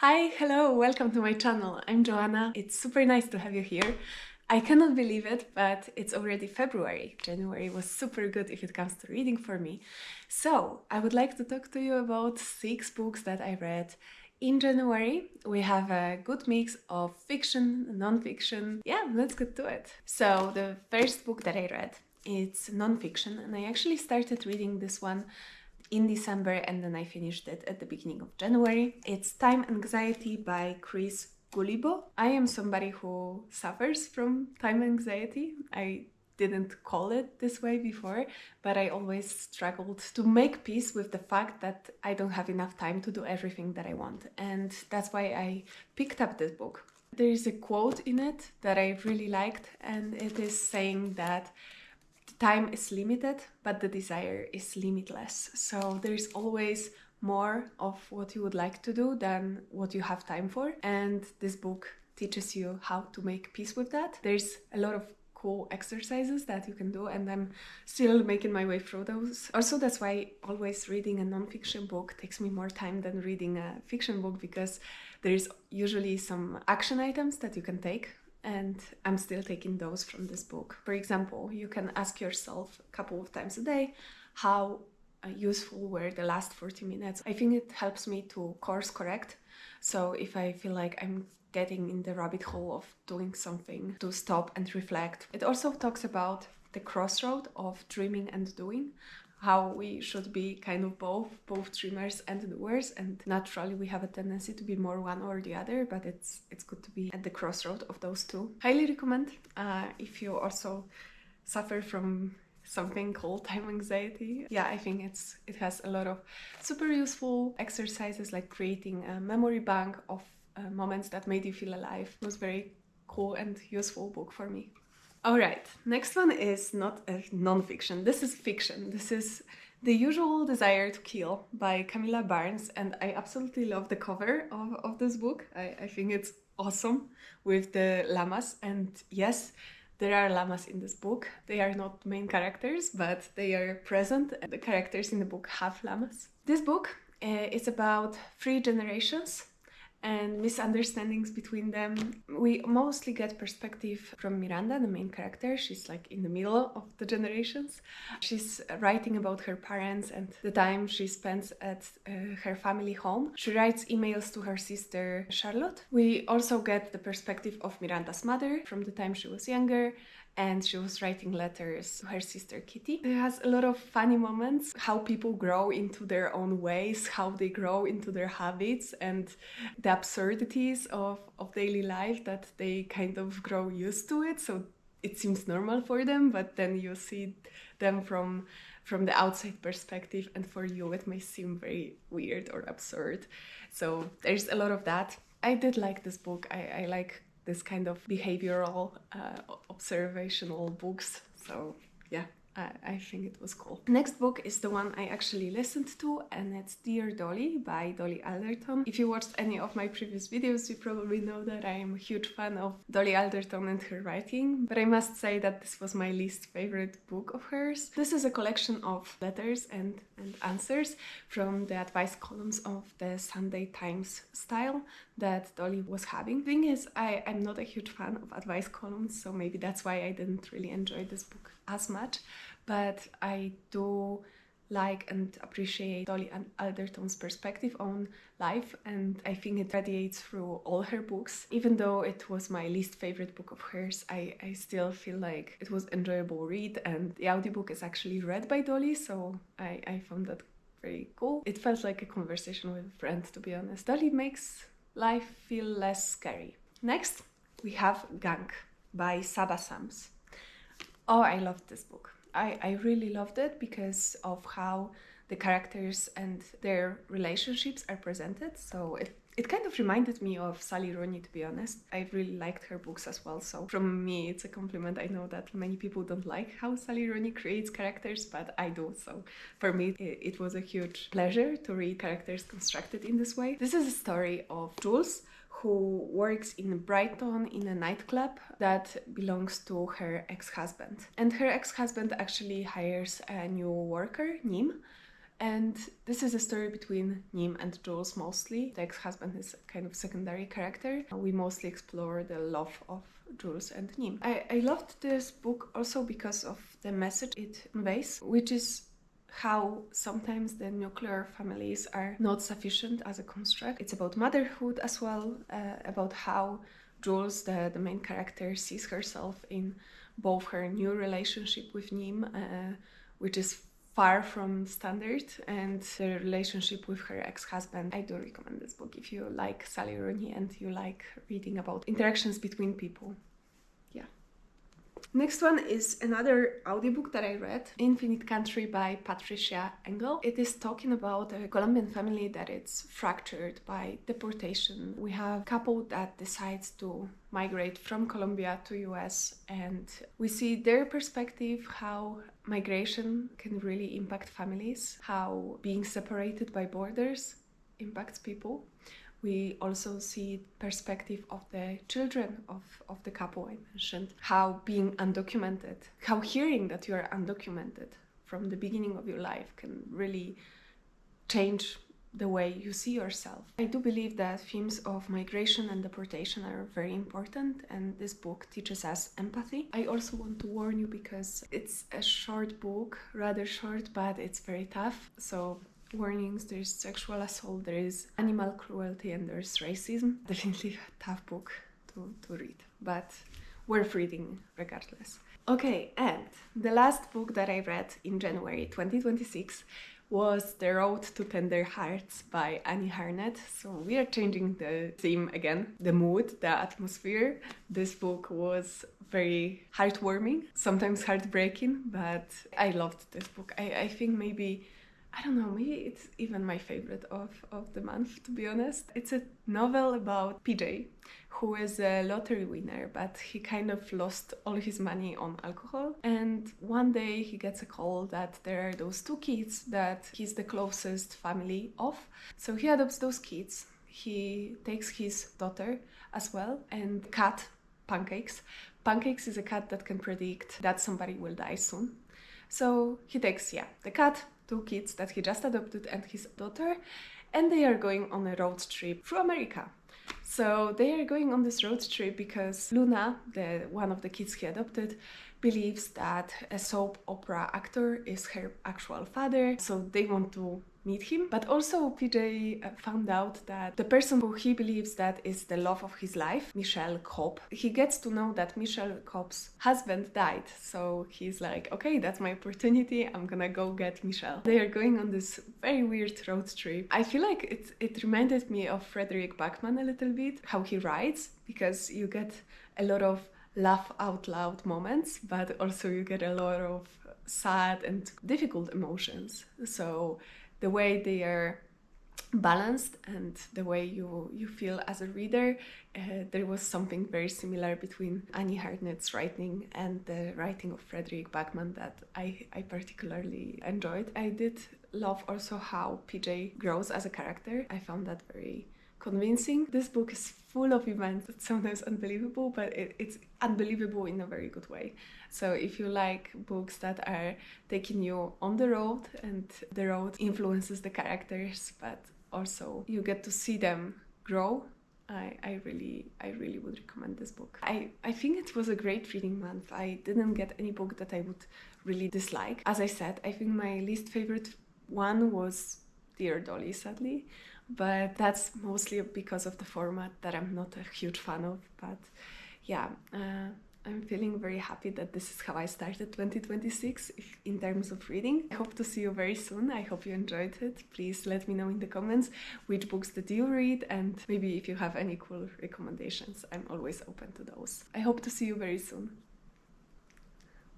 Hi, hello, welcome to my channel. I'm Joanna. It's super nice to have you here. I cannot believe it, but it's already February. January was super good if it comes to reading for me. So, I would like to talk to you about 6 books that I read in January. We have a good mix of fiction, non-fiction. Yeah, let's get to it. So, the first book that I read, it's non-fiction, and I actually started reading this one in December and then I finished it at the beginning of January. It's Time Anxiety by Guillebeau. I am somebody who suffers from time anxiety. I didn't call it this way before, but I always struggled to make peace with the fact that I don't have enough time to do everything that I want. And that's why I picked up this book. There is a quote in it that I really liked, and it is saying that time is limited, but the desire is limitless. So there's always more of what you would like to do than what you have time for. And this book teaches you how to make peace with that. There's a lot of cool exercises that you can do, and I'm still making my way through those. Also, that's why always reading a non-fiction book takes me more time than reading a fiction book, because there's usually some action items that you can take, and I'm still taking those from this book. For example, you can ask yourself a couple of times a day, how useful were the last 40 minutes? I think it helps me to course correct. So if I feel like I'm getting in the rabbit hole of doing something, to stop and reflect. It also talks about the crossroad of dreaming and doing, how we should be kind of both dreamers and doers, and naturally we have a tendency to be more one or the other, but it's good to be at the crossroad of those two. Highly recommend if you also suffer from something called time anxiety. Yeah, I think it has a lot of super useful exercises, like creating a memory bank of moments that made you feel alive. It was very cool and useful book for me. Alright, next one is not a non-fiction, this is fiction. This is The Usual Desire to Kill by Camilla Barnes, and I absolutely love the cover of this book. I think it's awesome with the llamas, and yes, there are llamas in this book. They are not main characters, but they are present, and the characters in the book have llamas. This book is about 3 generations and misunderstandings between them. We mostly get perspective from Miranda, the main character. She's like in the middle of the generations. She's writing about her parents and the time she spends at her family home. She writes emails to her sister Charlotte. We also get the perspective of Miranda's mother from the time she was younger, and she was writing letters to her sister Kitty. It has a lot of funny moments, how people grow into their own ways, how they grow into their habits, and the absurdities of daily life, that they kind of grow used to it, so it seems normal for them, but then you see them from the outside perspective, and for you it may seem very weird or absurd. So there's a lot of that. I did like this book. I like this kind of behavioral, observational books. So yeah, I think it was cool. Next book is the one I actually listened to, and it's Dear Dolly by Dolly Alderton. If you watched any of my previous videos, you probably know that I am a huge fan of Dolly Alderton and her writing, but I must say that this was my least favorite book of hers. This is a collection of letters and answers from the advice columns of the Sunday Times style that Dolly was having. The thing is, I'm not a huge fan of advice columns, so maybe that's why I didn't really enjoy this book as much, but I do like and appreciate Dolly Alderton's perspective on life, and I think it radiates through all her books. Even though it was my least favorite book of hers, I still feel like it was an enjoyable read, and the audiobook is actually read by Dolly, so I found that very cool. It felt like a conversation with a friend, to be honest. Dolly makes life feel less scary. Next, we have Gunk by Saba. Oh, I loved this book. I really loved it because of how the characters and their relationships are presented. So it kind of reminded me of Sally Rooney, to be honest. I really liked her books as well, so from me it's a compliment. I know that many people don't like how Sally Rooney creates characters, but I do. So for me it was a huge pleasure to read characters constructed in this way. This is a story of Jules, who works in Brighton in a nightclub that belongs to her ex-husband. And her ex-husband actually hires a new worker, Nim, And this is a story between Nim and Jules mostly. The ex-husband is a kind of secondary character. We mostly explore the love of Jules and Nim. I loved this book also because of the message it conveys, which is how sometimes the nuclear families are not sufficient as a construct. It's about motherhood as well, about how Jules, the main character, sees herself in both her new relationship with Nim, which is far from standard, and the relationship with her ex-husband. I do recommend this book if you like Sally Rooney and you like reading about interactions between people. Yeah. Next one is another audiobook that I read, Infinite Country by Patricia Engel. It is talking about a Colombian family that is fractured by deportation. We have a couple that decides to migrate from Colombia to US, and we see their perspective, how migration can really impact families, how being separated by borders impacts people. We also see perspective of the children of the couple I mentioned, how being undocumented, how hearing that you are undocumented from the beginning of your life can really change the way you see yourself. I do believe that themes of migration and deportation are very important, and this book teaches us empathy. I also want to warn you because it's a short book, rather short, but it's very tough. So warnings, there's sexual assault, there is animal cruelty, and there's racism. Definitely a tough book to read, but worth reading regardless. Okay, and the last book that I read in January 2026 was The Road to Tender Hearts by Hartnett. So we are changing the theme again, the mood, the atmosphere. This book was very heartwarming, sometimes heartbreaking, but I loved this book. I think maybe it's even my favorite of the month, to be honest. It's a novel about PJ, who is a lottery winner, but he kind of lost all his money on alcohol. And one day he gets a call that there are those two kids that he's the closest family of. So he adopts those kids. He takes his daughter as well, and cat, Pancakes. Pancakes is a cat that can predict that somebody will die soon. So he takes, the cat, two kids that he just adopted, and his daughter, and they are going on a road trip through America. So they are going on this road trip because Luna, one of the kids he adopted, believes that a soap opera actor is her actual father, so they want to meet him. But also PJ found out that the person who he believes that is the love of his life, Michelle Cobb, he gets to know that Michelle Cobb's husband died. So he's like, okay, that's my opportunity, I'm gonna go get Michelle. They are going on this very weird road trip. I feel like it reminded me of Frederick Backman a little bit, how he writes, because you get a lot of laugh out loud moments, but also you get a lot of sad and difficult emotions. So the way they are balanced and the way you feel as a reader, there was something very similar between Hartnett's writing and the writing of Frederick Backman that I particularly enjoyed. I did love also how PJ grows as a character. I found that very convincing. This book is full of events. It's sometimes unbelievable, but it's unbelievable in a very good way. So if you like books that are taking you on the road, and the road influences the characters, but also you get to see them grow, I really would recommend this book. I think it was a great reading month. I didn't get any book that I would really dislike. As I said, I think my least favorite one was Dear Dolly, sadly. But that's mostly because of the format that I'm not a huge fan of. But I'm feeling very happy that this is how I started 2026 in terms of reading. I hope to see you very soon. I hope you enjoyed it. Please let me know in the comments which books did you read, and maybe if you have any cool recommendations. I'm always open to those. I hope to see you very soon.